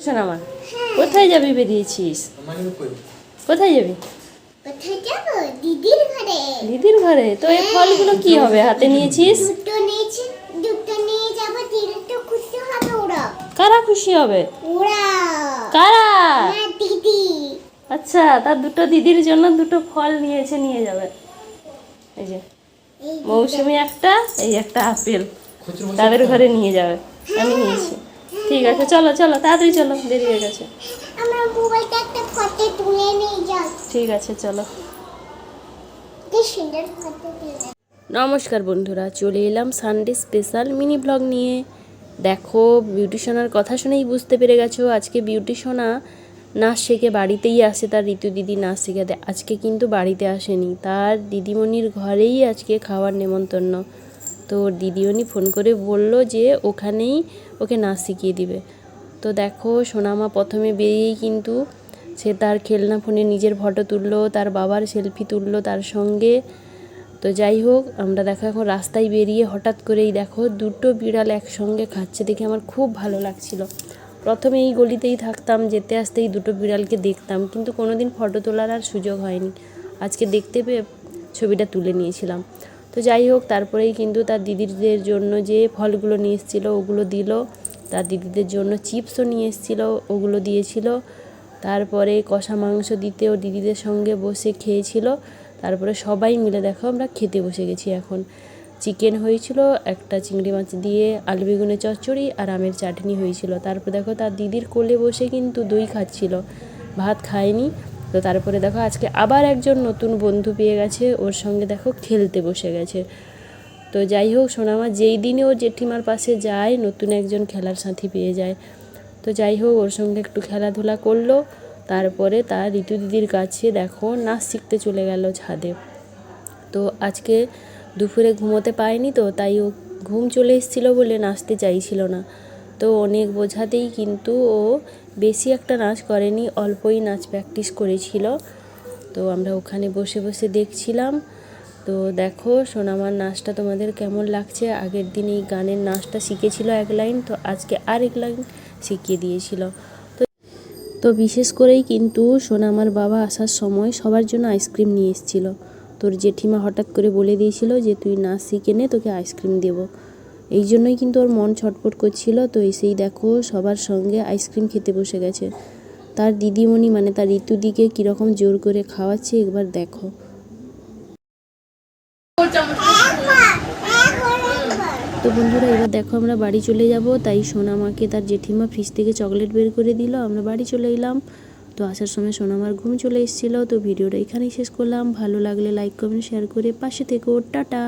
শোন আমার, কোথায় যাবি বেরিয়েছিস? কোথায় যাবি? কোথায় যাব? দিদির ঘরে। দিদির ঘরে? তো এই ফলগুলো কি হবে হাতে নিয়েছিস? দুটো নিয়েছি, দুটো নিয়ে যাব, দিলে তো খুশি হবে ওরা। কারা খুশি হবে? ওরা। কারা? আমার দিদি। আচ্ছা, তার দুটো দিদির জন্য দুটো ফল নিয়েছে, নিয়ে যাবে। এই যে এই মৌসুমী একটা, এই একটা আপেল তাদের ঘরে নিয়ে যাবে। আমি নিয়েছি। ঠিক আছে, চলো চলো তাড়াতাড়ি চলো, দেরি হয়ে গেছে। আমার মোবাইলটা একটা ফটো তুলে নিয়ে যাও। ঠিক আছে চলো। কি সুন্দর ফটো তুলে। নমস্কার বন্ধুরা, চলে এলাম সানডে স্পেশাল মিনি ব্লগ নিয়ে। দেখো, বিউটিশনার কথা শুনেই বুঝতে পেরে গেছো আজকে বিউটিশনা নাচ শেখে বাড়িতেই আসে। তার ঋতু দিদি নাচ শেখাতে আজকে কিন্তু বাড়িতে আসেনি, তার দিদিমণির ঘরেই আজকে খাওয়ার নেমন্তন্ন। তো দিদিমণি ফোন করে বলল যে ওখানেই ওকে নাচ শিখিয়ে দিবে। তো দেখো, সোনামা প্রথমে বেরিয়েই কিন্তু সে তার খেলনা ফোনে নিজের ফটো তুললো, তার বাবার সেলফি তুললো তার সঙ্গে। তো যাই হোক, আমরা দেখো এখন রাস্তায় বেরিয়ে হঠাৎ করেই দেখো দুটো বিড়াল একসঙ্গে খাচ্ছে, দেখে আমার খুব ভালো লাগছিল। প্রথমে এই গলিতেই থাকতাম, যেতে আসতেই দুটো বিড়ালকে দেখতাম, কিন্তু কোনো দিন ফটো তোলার আর সুযোগ হয়নি। আজকে দেখতে পেয়ে ছবিটা তুলে নিয়েছিলাম। তো যাই হোক, তারপরেই কিন্তু তার দিদিদের জন্য যে ফলগুলো নিয়ে এসেছিলো ওগুলো দিল, তার দিদিদের জন্য চিপসও নিয়ে এসেছিলো ওগুলো দিয়েছিল। তারপরে কষা মাংস দিতে ও দিদিদের সঙ্গে বসে খেয়েছিল। তারপরে সবাই মিলে দেখো আমরা খেতে বসে গেছি। এখন চিকেন হয়েছিল, একটা চিংড়ি মাছ দিয়ে আলু বেগুনের চচ্চড়ি আর আমের চাটনি হয়েছিল। তারপর দেখো তার দিদির কোলে বসে কিন্তু দই খাচ্ছিল, ভাত খায়নি। তো তারপরে দেখো আজকে আবার একজন নতুন বন্ধু পেয়ে গেছে, ওর সঙ্গে দেখো খেলতে বসে গেছে। তো যাই হোক, সোনামা যেই দিনে ও জেঠিমার পাশে যায় নতুন একজন খেলার সাথী পেয়ে যায়। তো যাই হোক, ওর সঙ্গে একটু খেলাধুলা করলো। তারপরে তার ঋতু দিদির কাছে দেখো নাচ শিখতে চলে গেল ছাদে। তো আজকে দুপুরে ঘুমোতে পায়নি, তো তাই ও ঘুম চলে এসেছিলো বলে নাচতে চাইছিল না। তো অনেক বোঝাতেই কিন্তু ও বেশি একটা নাচ করেনি, অল্পই নাচ প্র্যাকটিস করেছিল। তো আমরা ওখানে বসে বসে দেখছিলাম। তো দেখো সোনামার নাচটা তোমাদের কেমন লাগছে। আগের দিন এই গানের নাচটা শিখেছিল এক লাইন, তো আজকে আরেক লাইন শিখিয়ে দিয়েছিল। তো বিশেষ করেই কিন্তু সোনামার বাবা আসার সময় সবার জন্য আইসক্রিম নিয়ে এসেছিল। তোর জেঠিমা হঠাৎ করে বলে দিয়েছিল যে তুই নাচ শিখে নে, তোকে আইসক্রিম দেবো। এই জন্যই কিন্তু ওর মন ছটফট করছিল। তো এসেই দেখো সবার সঙ্গে আইসক্রিম খেতে বসে গেছে। তার দিদিমণি মানে তার ঋতুদিকে কীরকম জোর করে খাওয়াচ্ছে একবার দেখো। তো বন্ধুরা, এবার দেখো আমরা বাড়ি চলে যাব। তাই সোনামাকে তার জেঠিমা ফ্রিজ থেকে চকলেট বের করে দিল, আমরা বাড়ি চলে এলাম। তো আসার সময় সোনামার ঘুম চলে এসেছিলো। তো ভিডিওটা এখানেই শেষ করলাম। ভালো লাগলে লাইক কমেন্ট শেয়ার করে পাশে থেকো। টাটা।